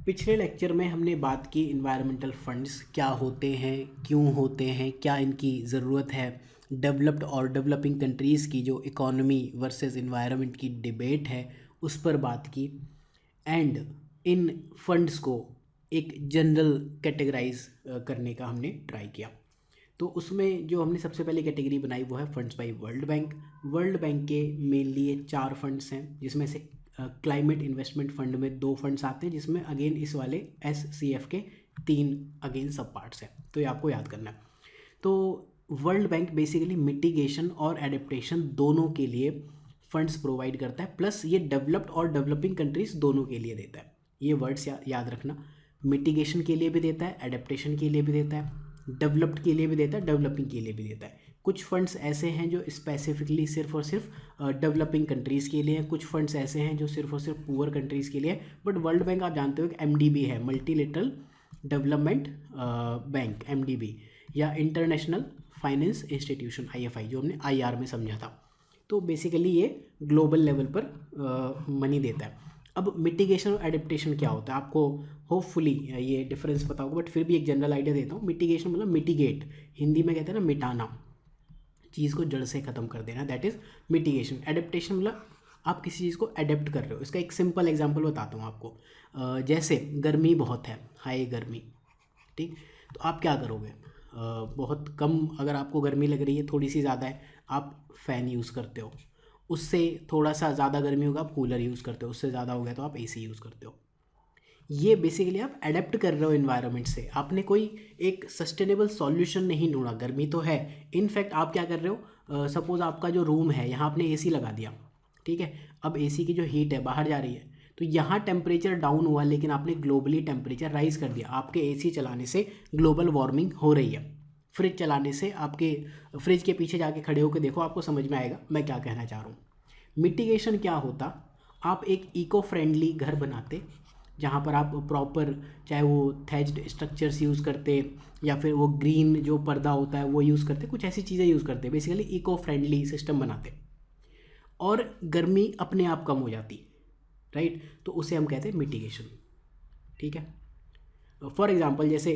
पिछले लेक्चर में हमने बात की इन्वायरमेंटल फंड्स क्या होते हैं, क्यों होते हैं, क्या इनकी ज़रूरत है। डेवलप्ड और डेवलपिंग कंट्रीज़ की जो इकोनॉमी वर्सेस इन्वायरमेंट की डिबेट है उस पर बात की। एंड इन फंड्स को एक जनरल कैटेगराइज करने का हमने ट्राई किया। तो उसमें जो हमने सबसे पहले कैटेगरी बनाई वो है funds by World Bank. World Bank के मेनली ये 4 फंड्स हैं, जिसमें से क्लाइमेट इन्वेस्टमेंट फंड में 2 फंड्स आते हैं, जिसमें अगेन इस वाले SCF के 3 अगेन सब पार्ट्स हैं। तो ये आपको याद करना है। तो वर्ल्ड बैंक बेसिकली मिटिगेशन और एडेप्टेशन दोनों के लिए फंड्स प्रोवाइड करता है, प्लस ये डेवलप्ड और डेवलपिंग कंट्रीज दोनों के लिए देता है। ये वर्ड्स याद रखना, मिटिगेशन के लिए भी देता है, एडेप्टेशन के लिए भी देता है, डेवलप्ड के लिए भी देता है, डेवलपिंग के लिए भी देता है। कुछ फंड्स ऐसे हैं जो स्पेसिफिकली सिर्फ और सिर्फ डेवलपिंग कंट्रीज़ के लिए हैं, कुछ फंड्स ऐसे हैं जो सिर्फ और सिर्फ पुअर कंट्रीज़ के लिए है। बट वर्ल्ड बैंक आप जानते हो कि MDB है, मल्टीलेटरल डेवलपमेंट बैंक, MDB, या इंटरनेशनल फाइनेंस इंस्टीट्यूशन IFI, जो हमने IR में समझा था। तो बेसिकली ये ग्लोबल लेवल पर मनी देता है। अब मिटिगेशन और एडेप्टेशन क्या होता है, आपको होपफुली ये डिफरेंस पता होगा, बट फिर भी एक जनरल आइडिया देता हूँ। मिटिगेशन मतलब मिटिगेट, हिंदी में कहते हैं ना मिटाना, चीज़ को जड़ से ख़त्म कर देना, दैट इज़ मिटिगेशन। एडेप्टेशन मतलब आप किसी चीज़ को अडेप्ट कर रहे हो। इसका एक सिंपल एग्जांपल बताता हूँ आपको। जैसे गर्मी बहुत है, हाई गर्मी, ठीक, तो आप क्या करोगे? बहुत कम अगर आपको गर्मी लग रही है, थोड़ी सी ज़्यादा है, आप फ़ैन यूज़ करते हो। उससे थोड़ा सा ज़्यादा गर्मी होगा, आप कूलर यूज़ करते हो। उससे ज़्यादा हो गया तो आप AC यूज़ करते हो। ये बेसिकली आप अडेप्ट कर रहे हो इन्वायरमेंट से। आपने कोई एक सस्टेनेबल सॉल्यूशन नहीं ढूंढा। गर्मी तो है, इनफैक्ट आप क्या कर रहे हो, सपोज़ आपका जो रूम है, यहाँ आपने AC लगा दिया, ठीक है। अब AC की जो हीट है बाहर जा रही है, तो यहाँ टेम्परेचर डाउन हुआ, लेकिन आपने ग्लोबली टेम्परेचर राइज़ कर दिया। आपके AC चलाने से ग्लोबल वार्मिंग हो रही है। फ्रिज चलाने से, आपके फ्रिज के पीछे जाके खड़े होकर देखो, आपको समझ में आएगा मैं क्या कहना चाह रहा हूँ। मिटिगेशन क्या होता, आप एक इको फ्रेंडली घर बनाते, जहाँ पर आप प्रॉपर, चाहे वो थैच्ड स्ट्रक्चर्स यूज़ करते या फिर वो ग्रीन जो पर्दा होता है वो यूज़ करते, कुछ ऐसी चीज़ें यूज़ करते, बेसिकली इको फ्रेंडली सिस्टम बनाते, और गर्मी अपने आप कम हो जाती, राइट। तो उसे हम कहते हैं मिटिगेशन, ठीक है। फॉर एग्जांपल जैसे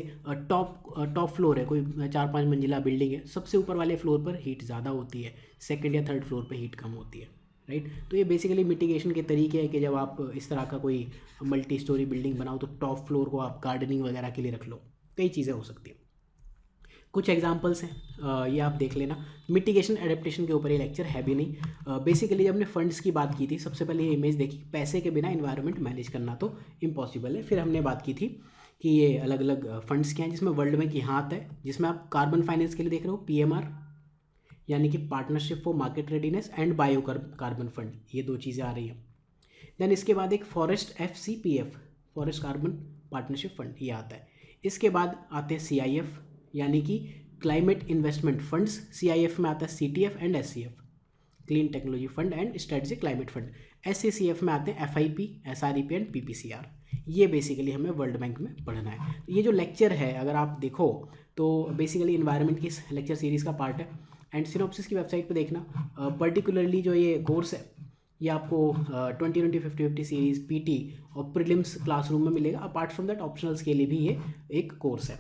टॉप फ्लोर है, कोई 4-5 मंजिला बिल्डिंग है, सबसे ऊपर वाले फ्लोर पर हीट ज़्यादा होती है, सेकंड या थर्ड फ्लोर पर हीट कम होती है, राइट। तो ये बेसिकली मिटिगेशन के तरीके हैं कि जब आप इस तरह का कोई मल्टी स्टोरी बिल्डिंग बनाओ तो टॉप फ्लोर को आप गार्डनिंग वगैरह के लिए रख लो। कई चीज़ें हो सकती हैं, कुछ एग्जांपल्स हैं, ये आप देख लेना। मिटिगेशन एडेप्टेशन के ऊपर ये लेक्चर है भी नहीं। बेसिकली जब हमने फंड्स की बात की थी, सबसे पहले ये इमेज देखी, पैसे के बिना इन्वायरमेंट मैनेज करना तो इम्पॉसिबल है। फिर हमने बात की थी कि ये अलग अलग फंड्स क्या हैं, जिसमें वर्ल्ड बैंक यहाँ आता है, जिसमें आप कार्बन फाइनेंस के लिए देख रहे हो PMR, यानी कि partnership for market readiness, and bio carbon fund, ये 2 चीज़ें आ रही हैं। देन इसके बाद एक forest FCPF, forest carbon partnership fund, ये आता है। इसके बाद आते हैं CIF, यानी कि क्लाइमेट इन्वेस्टमेंट फंड्स। CIF में आता है CTF and SCF, clean technology fund and strategic climate fund. SACF में आते हैं FIP, SREP एंड PPCR। ये बेसिकली हमें वर्ल्ड बैंक में पढ़ना है। ये जो लेक्चर है अगर आप देखो तो बेसिकली इन्वायरमेंट की इस लेक्चर सीरीज़ का पार्ट है। एंड सिनॉप्सिस की वेबसाइट पे देखना, पर्टिकुलरली जो ये कोर्स है ये आपको 2020 50-50 सीरीज़ PT और प्रीलिम्स क्लासरूम में मिलेगा। अपार्ट फ्रॉम दैट ऑप्शनल्स के लिए भी ये एक कोर्स है।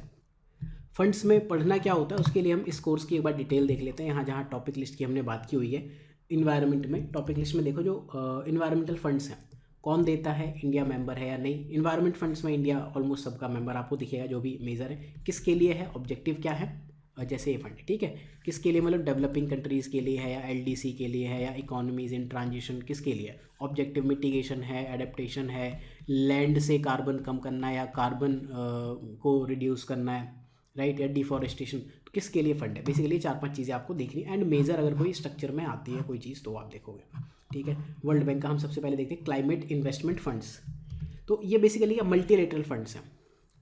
फंड्स में पढ़ना क्या होता है उसके लिए हम इस कोर्स की एक बार डिटेल देख लेते हैं। यहाँ जहाँ टॉपिक लिस्ट की हमने बात की हुई है, इन्वायरमेंट में टॉपिक लिस्ट में देखो जो इन्वायरमेंटल फंड्स हैं, कौन देता है, इंडिया मेंबर है या नहीं। इन्वायरमेंट फंड्स में इंडिया ऑलमोस्ट सबका मेंबर आपको दिखेगा, जो भी मेजर है। किसके लिए है, ऑब्जेक्टिव क्या है, जैसे ये फंड, ठीक है, किसके लिए, मतलब डेवलपिंग कंट्रीज़ के लिए है या LDC के लिए है या इकोनॉमीज़ इन ट्रांजिशन, किसके लिए। ऑब्जेक्टिव मिटिगेशन है, एडेप्टेशन है, लैंड से कार्बन कम करना है या कार्बन को रिड्यूस करना है, राइट, या डिफॉरेस्टेशन, तो किसके लिए फंड है। बेसिकली 4-5 चीज़ें आपको देखनी, एंड मेजर अगर कोई स्ट्रक्चर में आती है कोई चीज़ तो आप देखोगे, ठीक है। वर्ल्ड बैंक का हम सबसे पहले देखते हैं क्लाइमेट इन्वेस्टमेंट फंड्स। तो ये बेसिकली मल्टीलेटरल फंड्स हैं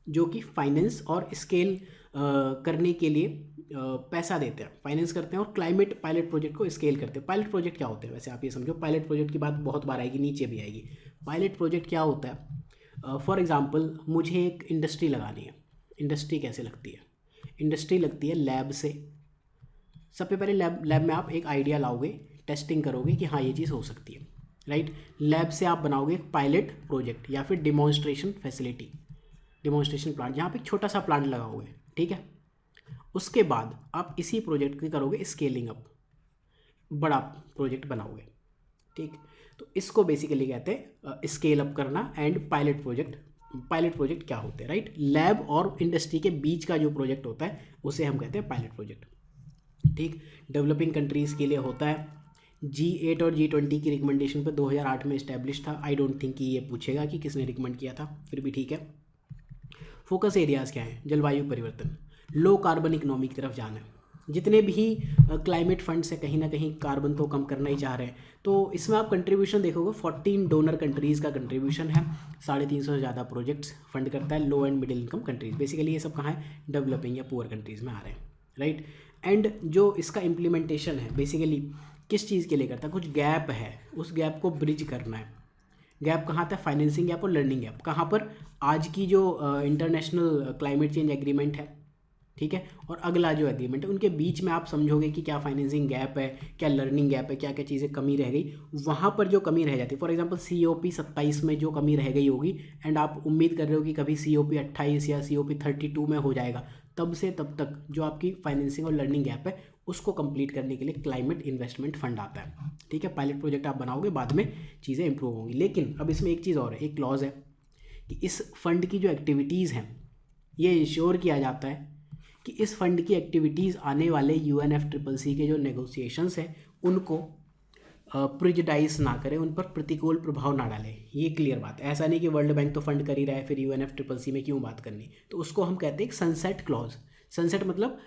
जो कि फाइनेंस और स्केल करने के लिए पैसा देते हैं, फाइनेंस करते हैं और क्लाइमेट पायलट प्रोजेक्ट को स्केल करते हैं। पायलट प्रोजेक्ट क्या होते हैं, वैसे आप ये समझो, पायलट प्रोजेक्ट की बात बहुत बार आएगी, नीचे भी आएगी। पायलट प्रोजेक्ट क्या होता है, फॉर एग्जांपल मुझे एक इंडस्ट्री लगानी है। इंडस्ट्री कैसे लगती है, इंडस्ट्री लगती है लैब से। सबसे पहले लैब में आप एक आइडिया लाओगे, टेस्टिंग करोगे कि हाँ ये चीज़ हो सकती है, राइट। लैब से आप बनाओगे एक पायलट प्रोजेक्ट या फिर डिमॉन्स्ट्रेशन फैसिलिटी, डिमॉन्स्ट्रेशन प्लांट, जहाँ पे एक छोटा सा प्लांट लगाओगे, ठीक है। उसके बाद आप इसी प्रोजेक्ट की करोगे स्केलिंग अप, बड़ा प्रोजेक्ट बनाओगे, ठीक। तो इसको बेसिकली कहते हैं स्केल अप करना and pilot project. Pilot project क्या होते हैं, राइट? लैब और इंडस्ट्री के बीच का जो प्रोजेक्ट होता है उसे हम कहते हैं पायलट प्रोजेक्ट, ठीक। डेवलपिंग कंट्रीज़ के लिए होता है। G8 और G20 की रिकमेंडेशन पर 2008 में इस्टेब्लिश था। आई डोंट थिंक कि ये पूछेगा कि किसने रिकमेंड किया था, फिर भी ठीक है। फोकस एरियाज़ क्या हैं? जलवायु परिवर्तन, लो कार्बन इकोनॉमी की तरफ जाना है। जितने भी क्लाइमेट फंड्स हैं कहीं ना कहीं कार्बन तो कम करना ही चाह रहे हैं। तो इसमें आप कंट्रीब्यूशन देखोगे, 14 डोनर कंट्रीज़ का कंट्रीब्यूशन है, 350 से ज़्यादा प्रोजेक्ट्स फंड करता है। Low and middle income countries, basically ये सब कहाँ है? डेवलपिंग या पुअर कंट्रीज़ में आ रहे हैं, राइट। एंड जो इसका इम्प्लीमेंटेशन है बेसिकली किस चीज़ के लिए करता है? कुछ गैप है, उस गैप को ब्रिज करना है। गैप कहाँ था? फाइनेंसिंग गैप और लर्निंग गैप। कहाँ पर? आज की जो इंटरनेशनल क्लाइमेट चेंज एग्रीमेंट है, ठीक है, और अगला जो एग्रीमेंट है, उनके बीच में आप समझोगे कि क्या फाइनेंसिंग गैप है, क्या लर्निंग गैप है, क्या क्या चीज़ें कमी रह गई। वहाँ पर जो कमी रह जाती है, फॉर एग्जांपल COP 27 में जो कमी रह गई होगी, एंड आप उम्मीद कर रहे हो कि कभी COP 28 या COP 32 में हो जाएगा, तब से तब तक जो आपकी फाइनेंसिंग और लर्निंग गैप है उसको कंप्लीट करने के लिए क्लाइमेट इन्वेस्टमेंट फंड आता है, ठीक है। पायलट प्रोजेक्ट आप बनाओगे, बाद में चीज़ें इंप्रूव होंगी। लेकिन अब इसमें एक चीज़ और है, एक क्लॉज है कि इस फंड की जो एक्टिविटीज़ हैं ये इंश्योर किया जाता है कि इस फंड की एक्टिविटीज़ आने वाले UNFCCC के जो नेगोशिएशंस हैं उनको प्रिजुडाइज ना करें, उन पर प्रतिकूल प्रभाव ना डालें। ये क्लियर बात है। ऐसा नहीं कि वर्ल्ड बैंक तो फंड कर ही रहा है, फिर UNFCCC में क्यों बात करनी। तो उसको हम कहते हैं एक सनसेट क्लॉज। सनसेट मतलब,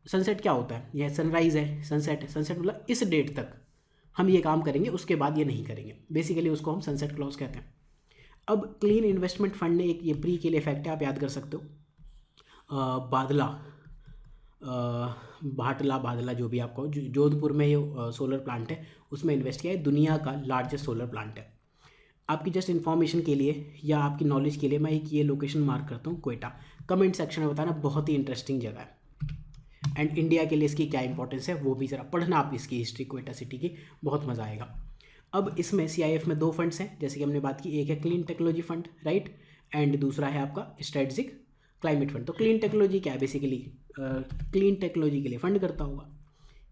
सनसेट क्या होता है? यह सनराइज है, सनसेट है। सनसेट मतलब इस डेट तक हम ये काम करेंगे, उसके बाद ये नहीं करेंगे, बेसिकली उसको हम सनसेट क्लॉज कहते हैं। अब क्लीन इन्वेस्टमेंट फंड ने एक ये प्री के लिए इफेक्ट है, आप याद कर सकते हो। बादला, बादला जो भी आपको, जोधपुर में ये सोलर प्लांट है, उसमें इन्वेस्ट किया है। दुनिया का लार्जेस्ट सोलर प्लांट है। आपकी जस्ट इन्फॉर्मेशन के लिए या आपकी नॉलेज के लिए मैं एक ये लोकेशन मार्क करता हूँ, क्वेटा। कमेंट सेक्शन में बताना, बहुत ही इंटरेस्टिंग जगह है। एंड इंडिया के लिए इसकी क्या इंपॉर्टेंस है वो भी ज़रा पढ़ना आप, इसकी हिस्ट्री क्वेटा सिटी की, बहुत मज़ा आएगा। अब इसमें CIF में 2 फंड्स हैं, जैसे कि हमने बात की, एक है clean technology fund, right, and दूसरा है आपका स्ट्रेटजिक क्लाइमेट फंड। तो क्लीन टेक्नोलॉजी क्या है? बेसिकली क्लीन टेक्नोलॉजी के लिए फंड करता होगा।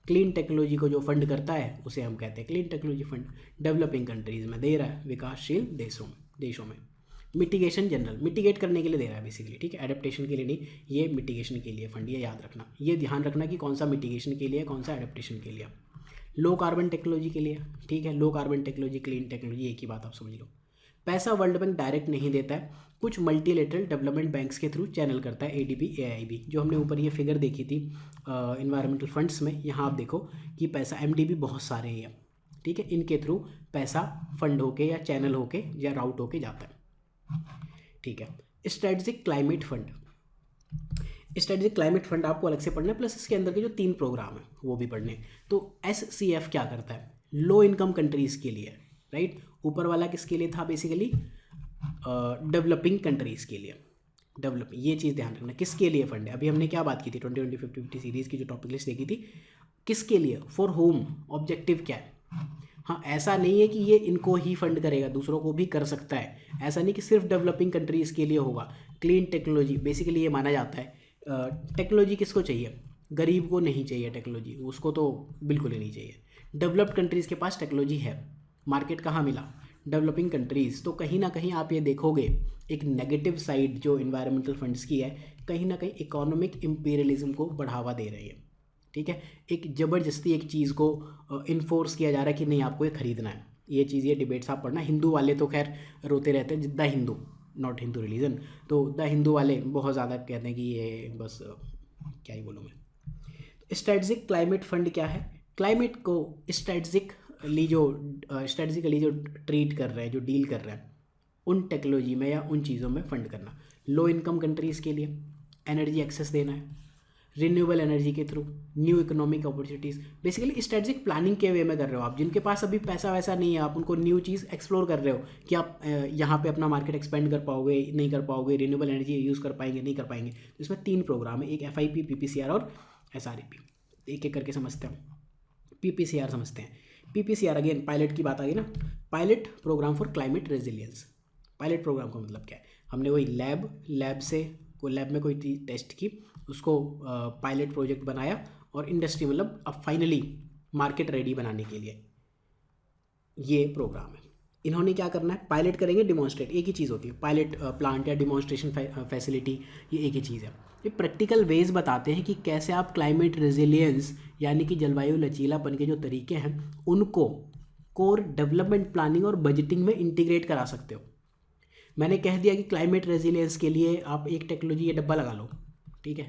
क्लीन टेक्नोलॉजी को जो फंड करता है उसे हम कहते हैं clean technology fund. Developing countries में दे रहा है, विकासशील देशों में। मिटिगेशन जनरल, मिटिगेट करने के लिए दे रहा है बेसिकली, ठीक है, एडेप्टेशन के लिए नहीं, ये मिटिगेशन के लिए फंड, ये याद रखना, ये ध्यान रखना कि कौन सा मिटिगेशन के लिए, कौन सा एडेप्टेशन के लिए। लो कार्बन टेक्नोलॉजी के लिए, ठीक है, low carbon technology, clean technology, एक ही बात आप समझ लो। पैसा वर्ल्ड बैंक डायरेक्ट नहीं देता है, कुछ मल्टीलेटरल डेवलपमेंट बैंक्स के थ्रू चैनल करता है, ADB AIB। जो हमने ऊपर ये फिगर देखी थी इन्वायरमेंटल फंड्स में, यहाँ आप देखो कि पैसा MDB बहुत सारे हैं, ठीक है, इनके थ्रू पैसा फंड होके या चैनल होके या राउट होके जाता है, ठीक है। Strategic climate fund, strategic climate fund आपको अलग से पढ़ना है, प्लस इसके अंदर के जो 3 प्रोग्राम हैं वो भी पढ़ने हैं। तो SCF क्या करता है? लो इनकम कंट्रीज़ के लिए, राइट। ऊपर वाला किसके लिए था? बेसिकली डेवलपिंग कंट्रीज़ के लिए। डेवलप, ये चीज़ ध्यान रखना, किसके लिए फंड है। अभी हमने क्या बात की थी, 20-20-50-50 सीरीज़ की जो टॉपिक लिस्ट देखी थी, किसके लिए? फॉर होम, ऑब्जेक्टिव क्या है। हाँ, ऐसा नहीं है कि ये इनको ही फंड करेगा, दूसरों को भी कर सकता है। ऐसा नहीं कि सिर्फ डेवलपिंग कंट्रीज़ के लिए होगा। क्लीन टेक्नोलॉजी, बेसिकली ये माना जाता है, टेक्नोलॉजी किसको चाहिए? गरीब को नहीं चाहिए टेक्नोलॉजी, उसको तो बिल्कुल ही नहीं चाहिए। डेवलप्ड कंट्रीज़ के पास टेक्नोलॉजी है, मार्केट कहाँ मिला? Developing countries. तो कहीं ना कहीं आप ये देखोगे एक नेगेटिव साइड जो इन्वायरमेंटल फंड्स की है, कहीं ना कहीं इकोनॉमिक इम्पीरियलिज्म को बढ़ावा दे रही है, ठीक है। एक ज़बरदस्ती एक चीज़ को इन्फोर्स किया जा रहा है कि नहीं आपको ये ख़रीदना है। ये चीज़, ये डिबेट्स आप पढ़ना। हिंदू वाले तो खैर रोते रहते हैं, the Hindu, not Hindu religion, तो द हिंदू वाले बहुत ज़्यादा कहते हैं कि ये बस क्या ही बोलूँ मैं। स्ट्रेटजिक क्लाइमेट फंड क्या है? क्लाइमेट को स्ट्रेटजिकली जो ट्रीट कर रहे हैं, जो डील कर रहे हैं, उन टेक्नोलॉजी में या उन चीज़ों में फंड करना। लो इनकम कंट्रीज़ के लिए एनर्जी एक्सेस देना है, रिन्यूएबल एनर्जी के through, new economic opportunities. Basically strategic planning के वे में कर रहे हो आप, जिनके पास अभी पैसा वैसा नहीं है, आप उनको न्यू चीज़ एक्सप्लोर कर रहे हो कि आप यहाँ पे अपना मार्केट एक्सपेंड कर पाओगे, नहीं कर पाओगे, रिन्यूएबल एनर्जी यूज़ कर पाएंगे, नहीं कर पाएंगे। तो इसमें 3 प्रोग्राम है, एक FIP, PPCR और SREP। एक एक करके समझते हैं। PPCR समझते हैं। PPCR अगेन पायलट की बात आ गई ना, pilot program for climate resilience. Pilot program का मतलब क्या है? हमने वही लैब में कोई चीज़ टेस्ट की, उसको पायलट प्रोजेक्ट बनाया और इंडस्ट्री मतलब अब फाइनली मार्केट रेडी बनाने के लिए ये प्रोग्राम है। इन्होंने क्या करना है, पायलट करेंगे, डिमॉन्स्ट्रेट, एक ही चीज़ होती है, पायलट प्लांट या डिमॉन्स्ट्रेशन फैसिलिटी, ये एक ही चीज़ है। ये प्रैक्टिकल वेज बताते हैं कि कैसे आप क्लाइमेट रेजिलियंस यानी कि जलवायु लचीलापन के जो तरीके हैं उनको कोर डेवलपमेंट प्लानिंग और बजटिंग में इंटीग्रेट करा सकते हो। मैंने कह दिया कि क्लाइमेट रेजिलियंस के लिए आप एक टेक्नोलॉजी ये डब्बा लगा लो, ठीक है।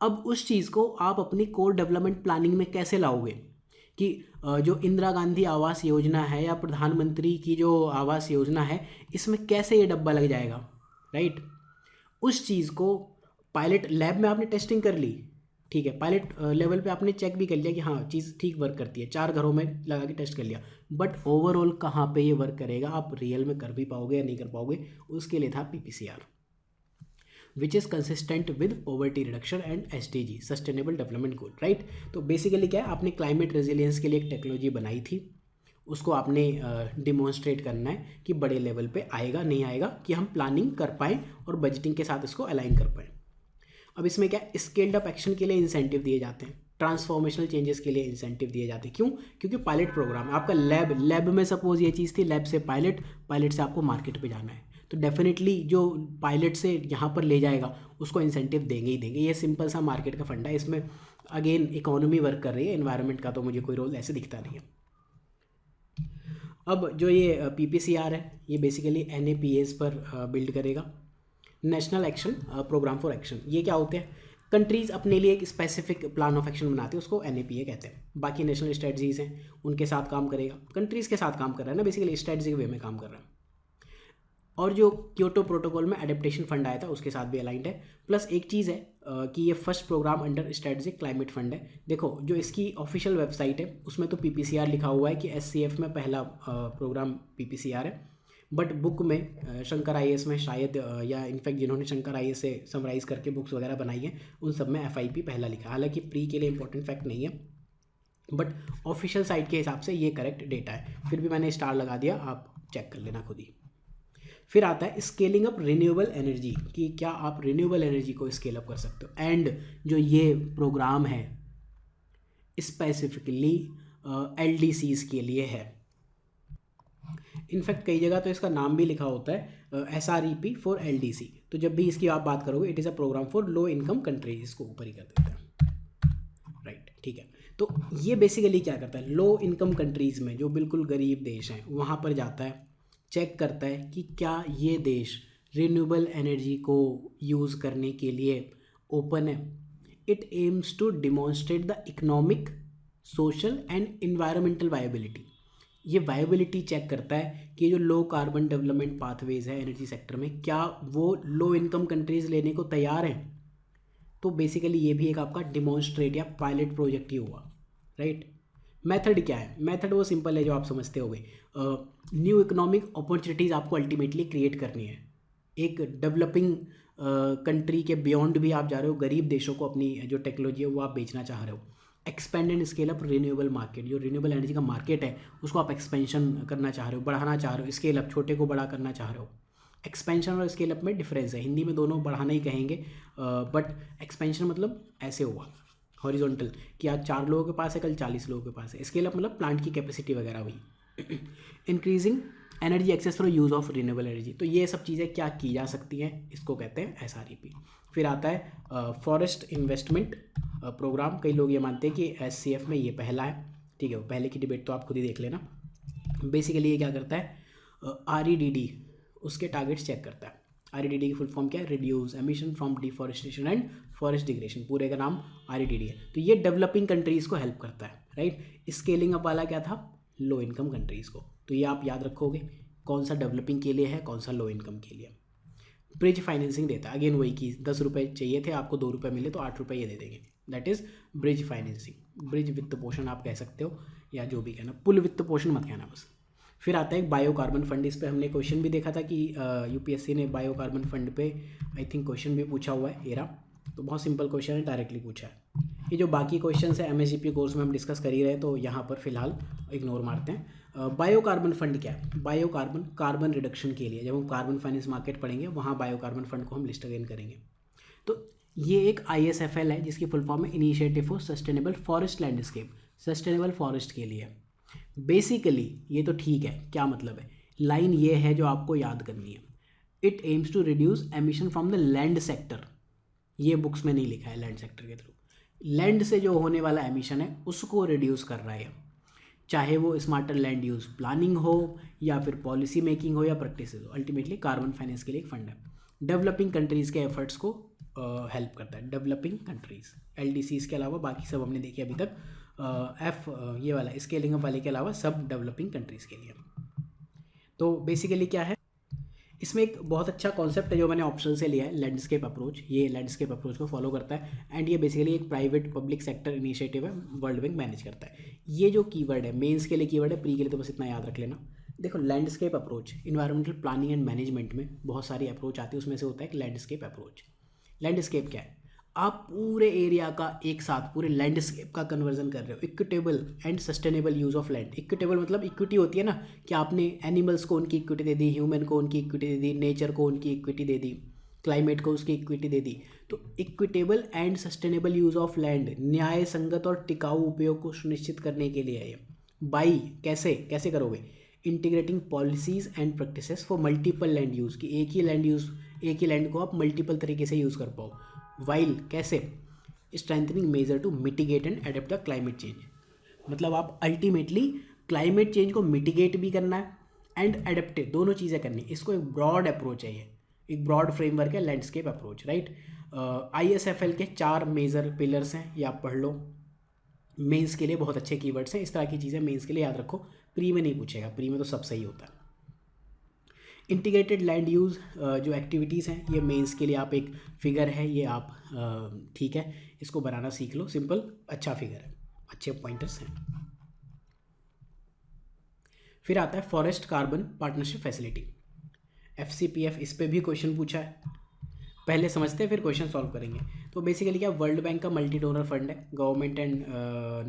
अब उस चीज़ को आप अपनी कोर डेवलपमेंट प्लानिंग में कैसे लाओगे कि जो इंदिरा गांधी आवास योजना है या प्रधानमंत्री की जो आवास योजना है, इसमें कैसे ये डब्बा लग जाएगा, राइट। उस चीज़ को पायलट लैब में आपने टेस्टिंग कर ली, ठीक है, पायलट लेवल पे आपने चेक भी कर लिया कि हाँ चीज़ ठीक वर्क करती है, 4 घरों में लगा के टेस्ट कर लिया, बट ओवरऑल कहाँ पे ये वर्क करेगा, आप रियल में कर भी पाओगे या नहीं कर पाओगे, उसके लिए था PPCR, which is consistent with poverty reduction and SDG sustainable development goal, right. तो बेसिकली क्या है, आपने क्लाइमेट रेजिलियंस के लिए एक टेक्नोलॉजी बनाई थी, उसको आपने डिमॉन्स्ट्रेट करना है कि बड़े लेवल पे आएगा नहीं आएगा, कि हम प्लानिंग कर पाएँ और बजटिंग के साथ इसको अलाइन कर पाएँ। अब इसमें क्या, स्केल्ड अप एक्शन के लिए इंसेंटिव दिए जाते हैं, ट्रांसफॉर्मेशनल चेंजेस के लिए इंसेंटिव दिए जाते हैं। क्यों? क्योंकि पायलट प्रोग्राम आपका लैब में सपोज ये चीज़ थी, लैब से पायलट से आपको मार्केट पे जाना है, तो डेफिनेटली जो पायलट से यहाँ पर ले जाएगा उसको इंसेंटिव देंगे ही देंगे। ये सिंपल सा मार्केट का फंडा है, इसमें अगेन इकोनॉमी वर्क कर रही है, एनवायरनमेंट का तो मुझे कोई रोल ऐसे दिखता नहीं है। अब जो ये PPCR है ये बेसिकली NAPAs पर बिल्ड करेगा, national action program for action. ये क्या होते हैं, कंट्रीज़ अपने लिए एक स्पेसिफिक प्लान ऑफ एक्शन बनाते हैं, उसको NAPA कहते हैं। बाकी नेशनल स्ट्रेटजीज़ हैं उनके साथ काम करेगा, कंट्रीज़ के साथ काम कर रहा है ना, बेसिकली स्ट्रेटजी के वे में काम कर रहा है। और जो क्योटो प्रोटोकॉल में एडेप्टेशन फंड आया था उसके साथ भी अलाइंड है। प्लस एक चीज़ है कि ये first program under strategic climate fund है। देखो जो इसकी ऑफिशियल वेबसाइट है उसमें तो PPCR लिखा हुआ है कि SCF में पहला प्रोग्राम PPCR है, बट बुक में शंकर IAS में शायद या इनफैक्ट जिन्होंने शंकर IAS से समराइज़ करके बुक्स वगैरह बनाई है उन सब में FIP पहला लिखा है। हालांकि प्री के लिए इंपॉर्टेंट फैक्ट नहीं है, बट ऑफिशियल साइट के हिसाब से ये करेक्ट डेटा है। फिर भी मैंने स्टार लगा दिया, आप चेक कर लेना खुद ही। फिर आता है स्केलिंग अप रिन्यूएबल एनर्जी, कि क्या आप रिन्यूएबल एनर्जी को स्केल अप कर सकते हो। एंड जो ये प्रोग्राम है स्पेसिफिकली LDCs के लिए है। इनफैक्ट कई जगह तो इसका नाम भी लिखा होता है SREP फॉर LDC। तो जब भी इसकी आप बात करोगे it is a program for low income countries, इसको ऊपर ही कर देते हैं, राइट, ठीक है। तो ये बेसिकली क्या करता है, लो इनकम कंट्रीज़ में जो बिल्कुल गरीब देश हैं वहाँ पर जाता है, चेक करता है कि क्या ये देश रिन्यूएबल एनर्जी को यूज़ करने के लिए ओपन है। It aims to demonstrate the economic, social and environmental viability. ये वायबिलिटी चेक करता है कि जो लो कार्बन डेवलपमेंट पाथवेज है एनर्जी सेक्टर में, क्या वो लो इनकम कंट्रीज़ लेने को तैयार हैं। तो बेसिकली ये भी एक आपका डिमॉन्स्ट्रेट या पायलट प्रोजेक्ट ही हुआ, राइट। मेथड क्या है, मेथड वो सिंपल है जो आप समझते होंगे। न्यू इकोनॉमिक अपॉर्चुनिटीज़ आपको अल्टीमेटली क्रिएट करनी है। एक डेवलपिंग कंट्री के बियॉन्ड भी आप जा रहे हो, गरीब देशों को अपनी जो टेक्नोलॉजी है वो आप बेचना चाह रहे हो। Expand and scale up renewable market, जो रिन्यूएबल एनर्जी का मार्केट है उसको आप एक्सपेंशन करना चाह रहे हो, बढ़ाना चाह रहे हो, स्केल अप छोटे को बड़ा करना चाह रहे हो। एक्सपेंशन और स्केल अप में डिफरेंस है, हिंदी में दोनों बढ़ाना ही कहेंगे, बट एक्सपेंशन मतलब ऐसे हुआ हॉरिजॉन्टल कि आज 4 लोगों के पास है कल 40 लोगों के पास है। स्केल अप मतलब प्लांट की कैपेसिटी वगैरह हुई। Increasing energy access for use of renewable energy, तो ये सब चीज़ें क्या की जा सकती हैं, इसको कहते हैं SREP। फिर आता है फॉरेस्ट इन्वेस्टमेंट प्रोग्राम। कई लोग ये मानते हैं कि SCF में ये पहला है, ठीक है, वो पहले की डिबेट तो आप खुद ही देख लेना। बेसिकली ये क्या करता है, REDD उसके टारगेट्स चेक करता है। REDD की फुल फॉर्म क्या है, reduce emission from deforestation and forest degradation, पूरे का नाम REDD है। तो ये डेवलपिंग कंट्रीज़ को हेल्प करता है, राइट। स्केलिंग अप वाला क्या था, लो इनकम कंट्रीज़ को। तो ये आप याद रखोगे कौन सा डेवलपिंग के लिए है, कौन सा लो इनकम के लिए। ब्रिज फाइनेंसिंग देता है, अगेन वही कि 10 रुपये चाहिए थे आपको 2 रुपये मिले तो 8 रुपये ये दे देंगे, that is bridge financing. Bridge वित्त पोषण आप कह सकते हो या जो भी कहना, पुल वित्त पोषण मत कहना बस। फिर आता है एक बायो कार्बन फंड। इस पर हमने क्वेश्चन भी देखा था कि UPSC ने बायो कार्बन फंड पे आई थिंक क्वेश्चन भी पूछा हुआ है, एरा। तो बहुत सिंपल क्वेश्चन है, डायरेक्टली पूछा है। ये जो बाकी क्वेश्चन है MSGP कोर्स में हम डिस्कस कर ही रहे हैं, तो यहाँ पर फिलहाल इग्नोर मारते हैं। बायोकार्बन फंड क्या है? बायोकार्बन कार्बन रिडक्शन के लिए, जब हम कार्बन फाइनेंस मार्केट पढ़ेंगे वहाँ बायोकार्बन फंड को हम लिस्ट अगेन करेंगे। तो ये एक ISFL है जिसकी फुल फॉर्म है initiative for sustainable forest landscape, sustainable forest के लिए। बेसिकली ये तो ठीक है, क्या मतलब है, लाइन ये है जो आपको याद करनी है। It aims to reduce emission from the land sector. ये बुक्स में नहीं लिखा है लैंड सेक्टर के थ्रू, लैंड से जो होने वाला एमिशन है उसको रिड्यूस कर रहा है, चाहे वो स्मार्टर लैंड यूज़ प्लानिंग हो या फिर पॉलिसी मेकिंग हो या प्रैक्टिस हो। अल्टीमेटली कार्बन फाइनेंस के लिए एक फंड है, डेवलपिंग कंट्रीज़ के एफर्ट्स को हेल्प करता है। डेवलपिंग कंट्रीज़ LDCs के अलावा बाकी सब हमने देखे अभी तक, ये वाला स्केलिंग अप वाले के अलावा सब डेवलपिंग कंट्रीज़ के लिए। तो बेसिकली क्या है, इसमें एक बहुत अच्छा कॉन्सेप्ट है जो मैंने ऑप्शन से लिया है, लैंडस्केप अप्रोच। ये लैंडस्केप अप्रोच को फॉलो करता है एंड ये बेसिकली एक प्राइवेट पब्लिक सेक्टर इनिशिएटिव है, वर्ल्ड बैंक मैनेज करता है। ये जो कीवर्ड है मेंस के लिए कीवर्ड है, प्री के लिए तो बस इतना याद रख लेना। देखो landscape approach environmental planning and management में बहुत सारी अप्रोच आती है, उसमें से होता है एक लैंडस्केप अप्रोच। लैंडस्केप क्या है, आप पूरे एरिया का एक साथ पूरे लैंडस्केप का कन्वर्जन कर रहे हो। Equitable and sustainable use of land. Equitable मतलब इक्विटी होती है ना, कि आपने एनिमल्स को उनकी इक्विटी दे दी, ह्यूमन को उनकी इक्विटी दे दी, नेचर को उनकी इक्विटी दे दी, क्लाइमेट को उसकी इक्विटी दे दी। तो equitable and sustainable use of land, न्याय संगत और टिकाऊ उपयोग को सुनिश्चित करने के लिए है ये। बाई कैसे करोगे, integrating policies and practices for multiple land use, की एक ही लैंड को आप मल्टीपल तरीके से यूज़ कर पाओ। वाइल कैसे, strengthening measure to mitigate and adapt the climate change. मतलब आप अल्टीमेटली क्लाइमेट चेंज को मिटिगेट भी करना है एंड एडेप्ट, दोनों चीज़ें करनी। इसको एक ब्रॉड अप्रोच है, ये एक ब्रॉड फ्रेमवर्क है लैंडस्केप अप्रोच, राइट। ISFL के 4 मेजर पिलर्स हैं, ये आप पढ़ लो। मेंस के लिए बहुत अच्छे कीवर्ड्स हैं, इस तरह की चीज़ें मेंस के लिए याद रखो, प्री में नहीं पूछेगा, प्री में तो सब सही होता है। इंटीग्रेटेड लैंड यूज़ जो एक्टिविटीज़ हैं, ये मेंस के लिए आप एक फिगर है, ये आप ठीक है इसको बनाना सीख लो, सिंपल अच्छा फिगर है, अच्छे पॉइंटर्स हैं। फिर आता है forest carbon partnership facility, FCPF। इस पर भी क्वेश्चन पूछा है, पहले समझते हैं फिर क्वेश्चन सॉल्व करेंगे। तो बेसिकली क्या, वर्ल्ड बैंक का मल्टी डोनर फंड है, government and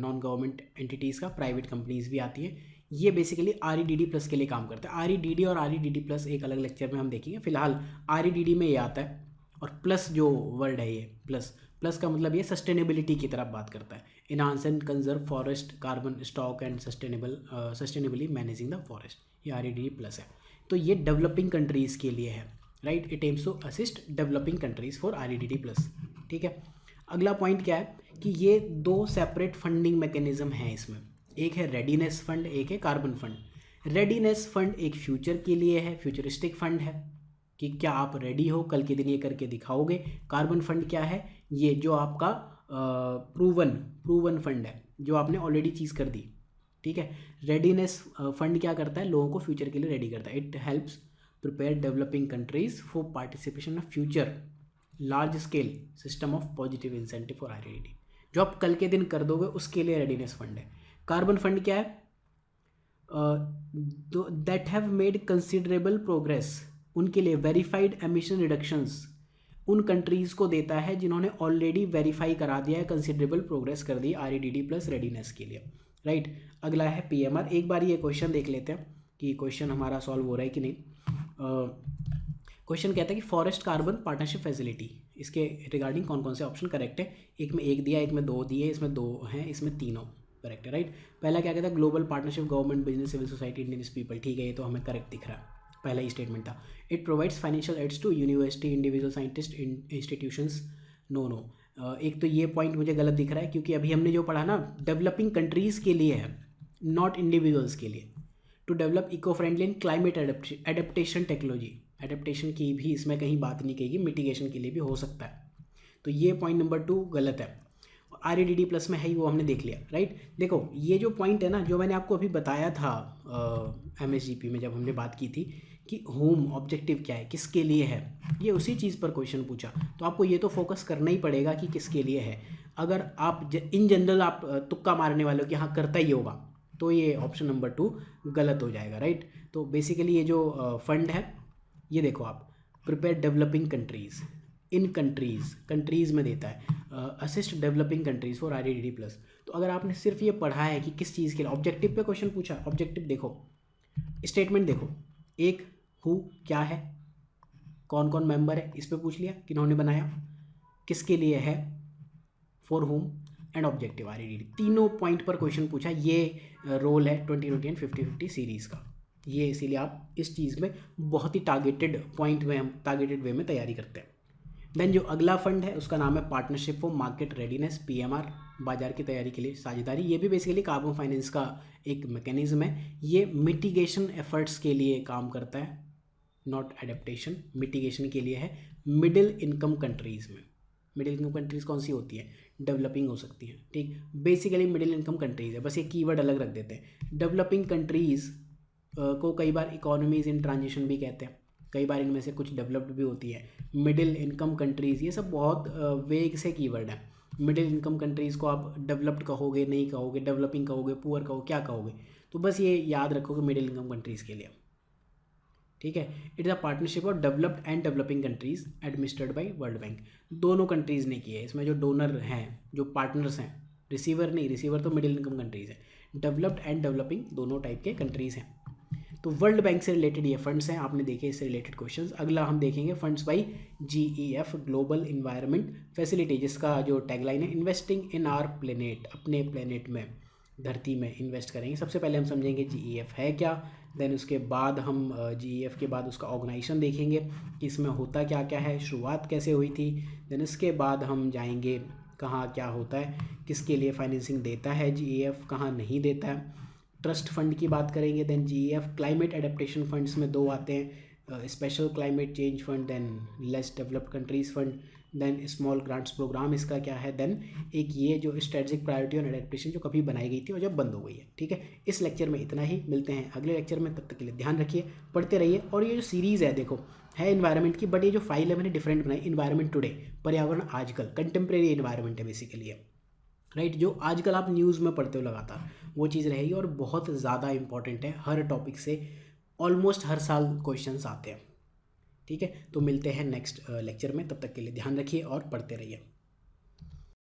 non government entities का, प्राइवेट कंपनीज भी आती है। ये बेसिकली REDD+ के लिए काम करता है। REDD और REDD+ एक अलग लेक्चर में हम देखेंगे, फिलहाल REDD में ये आता है। और प्लस जो वर्ड है ये प्लस का मतलब ये सस्टेनेबिलिटी की तरफ बात करता है, enhance and conserve forest carbon stock and sustainably managing the forest, ये REDD+ है। तो ये डेवलपिंग कंट्रीज़ के लिए है, right. It aims to assist developing countries for REDD+, ठीक है। अगला पॉइंट क्या है कि ये 2 सेपरेट फंडिंग मैकेनिज्म हैं इसमें, एक है रेडीनेस फंड, एक है कार्बन फंड। रेडीनेस फंड एक फ्यूचर के लिए है, फ्यूचरिस्टिक फंड है कि क्या आप रेडी हो, कल के दिन ये करके दिखाओगे। कार्बन फंड क्या है, ये जो आपका प्रूवन फंड है, जो आपने ऑलरेडी चीज़ कर दी, ठीक है। रेडीनेस फंड क्या करता है, लोगों को फ्यूचर के लिए रेडी करता है। It helps prepare developing countries for participation of future large scale system of positive incentive for REDD, जो आप कल के दिन कर दोगे उसके लिए रेडीनेस फंड है। कार्बन फंड क्या है, that have made considerable progress, उनके लिए वेरीफाइड एमिशन रिडक्शंस उन कंट्रीज़ को देता है जिन्होंने ऑलरेडी वेरीफाई करा दिया है, कंसिडरेबल प्रोग्रेस कर दी REDD+ रेडीनेस के लिए, राइट। अगला है PMR। एक बार ये क्वेश्चन देख लेते हैं कि क्वेश्चन हमारा सॉल्व हो रहा है कि नहीं। क्वेश्चन कहता है कि फॉरेस्ट कार्बन पार्टनरशिप फैसिलिटी, इसके रिगार्डिंग कौन कौन से ऑप्शन करेक्ट है। एक में 1 दिया, एक में 2 दिए, इसमें 2 हैं, इसमें तीनों करेक्ट है, राइट। पहला क्या कहता है, global partnership government business civil society Indian people, ठीक है, ये तो हमें करेक्ट दिख रहा है, पहला ही स्टेटमेंट था। It provides financial aids to university individual scientist institutions, no. एक तो ये पॉइंट मुझे गलत दिख रहा है, क्योंकि अभी हमने जो पढ़ा ना डेवलपिंग कंट्रीज़ के लिए है, नॉट इंडिविजुअल्स के लिए। To develop eco friendly and climate adaptation technology, adaptation की भी इसमें कहीं बात नहीं कही, मिटिगेशन के लिए भी हो सकता है। तो ये पॉइंट नंबर 2 गलत है। REDD+ में है ही, वो हमने देख लिया, राइट। देखो ये जो पॉइंट है ना, जो मैंने आपको अभी बताया था MSGP में जब हमने बात की थी कि होम ऑब्जेक्टिव क्या है, किसके लिए है, ये उसी चीज़ पर क्वेश्चन पूछा, तो आपको ये तो फोकस करना ही पड़ेगा कि किसके लिए है। अगर आप इन जनरल आप तुक्का मारने वाले हो कि हाँ करता ही होगा, तो ये ऑप्शन नंबर 2 गलत हो जाएगा, राइट। तो बेसिकली ये जो फंड है, ये देखो आप, प्रिपेयर डेवलपिंग कंट्रीज़, इन कंट्रीज़ में देता है, assist developing countries for REDD+। तो अगर आपने सिर्फ ये पढ़ा है कि किस चीज़ के लिए, ऑब्जेक्टिव पे क्वेश्चन पूछा, ऑब्जेक्टिव देखो, स्टेटमेंट देखो, एक हु क्या है, कौन कौन मेंबर है, इस पे पूछ लिया किन्होंने बनाया, किसके लिए है, for home, and objective REDD, तीनों पॉइंट पर क्वेश्चन पूछा। ये रोल है 2020 एंड 50-50 सीरीज़ का। ये इसीलिए आप इस चीज़ में बहुत ही टारगेटेड पॉइंट में, हम टारगेटेड वे में तैयारी करते हैं। देन जो अगला फंड है उसका नाम है partnership for market readiness, PMR, बाजार की तैयारी के लिए साझेदारी। ये भी बेसिकली कार्बन फाइनेंस का एक मैकेनिज्म है। ये मिटिगेशन एफर्ट्स के लिए काम करता है, नॉट एडेप्टेशन, मिटिगेशन के लिए है मिडिल इनकम कंट्रीज़ में। मिडिल इनकम कंट्रीज़ कौन सी होती है, डेवलपिंग हो सकती हैं, ठीक, बेसिकली मिडिल इनकम कंट्रीज़ है, बस ये कीवर्ड अलग रख देते हैं। डेवलपिंग कंट्रीज़ को कई बार इकोनॉमीज़ इन ट्रांजिशन भी कहते हैं, कई बार इनमें से कुछ डेवलप्ड भी होती है। मिडिल इनकम कंट्रीज़, ये सब बहुत वेग से कीवर्ड है। मिडिल इनकम कंट्रीज़ को आप डेवलप्ड कहोगे, नहीं कहोगे, डेवलपिंग कहोगे, पुअर कहोगे, क्या कहोगे, तो बस ये याद रखोगे मिडिल इनकम कंट्रीज़ के लिए, ठीक है। It is a partnership of developed and developing countries administered by World bank. दोनों कंट्रीज़ ने की है, इसमें जो डोनर हैं, जो पार्टनर्स हैं, रिसीवर नहीं, रिसीवर तो मिडिल इनकम कंट्रीज़ है, डेवलप्ड एंड डेवलपिंग दोनों टाइप के कंट्रीज़ हैं। तो वर्ल्ड बैंक से रिलेटेड ये फंड्स हैं, आपने देखे इससे रिलेटेड क्वेश्चंस। अगला हम देखेंगे funds by GEF, global environment facility, जिसका जो टैगलाइन है इन्वेस्टिंग इन आवर प्लेनेट, अपने प्लेनेट में, धरती में इन्वेस्ट करेंगे। सबसे पहले हम समझेंगे GEF है क्या, देन उसके बाद हम GEF के बाद उसका ऑर्गेनाइजेशन देखेंगे कि इसमें होता क्या क्या है, शुरुआत कैसे हुई थी, देन उसके बाद हम जाएंगे कहाँ क्या होता है, किसके लिए फाइनेंसिंग देता है GEF, कहाँ नहीं देता है। ट्रस्ट फंड की बात करेंगे, then GEF climate adaptation funds में दो आते हैं, special climate change fund, then less developed countries fund, then small grants program इसका क्या है, देन एक ये जो स्ट्रेटेजिक प्रायोरिटी ऑन एडेप्टेशन जो कभी बनाई गई थी और जब बंद हो गई है, ठीक है। इस लेक्चर में इतना ही, मिलते हैं अगले लेक्चर में, तब तक के लिए ध्यान रखिए, पढ़ते रहिए। और ये जो सीरीज़ है देखो, है इन्वायरमेंट की, बट ये जो फाइल है मैंने डिफरेंट बनाई, इन्वायरमेंट टुडे, पर्यावरण आजकल, कंटेम्प्रेरी इन्वायरमेंट है बेसिकली है, राइट, जो आजकल आप न्यूज़ में पढ़ते हो लगातार, वो चीज़ रहेगी और बहुत ज़्यादा इंपॉर्टेंट है। हर टॉपिक से ऑलमोस्ट हर साल क्वेश्चंस आते हैं, ठीक है। तो मिलते हैं नेक्स्ट लेक्चर में, तब तक के लिए ध्यान रखिए और पढ़ते रहिए।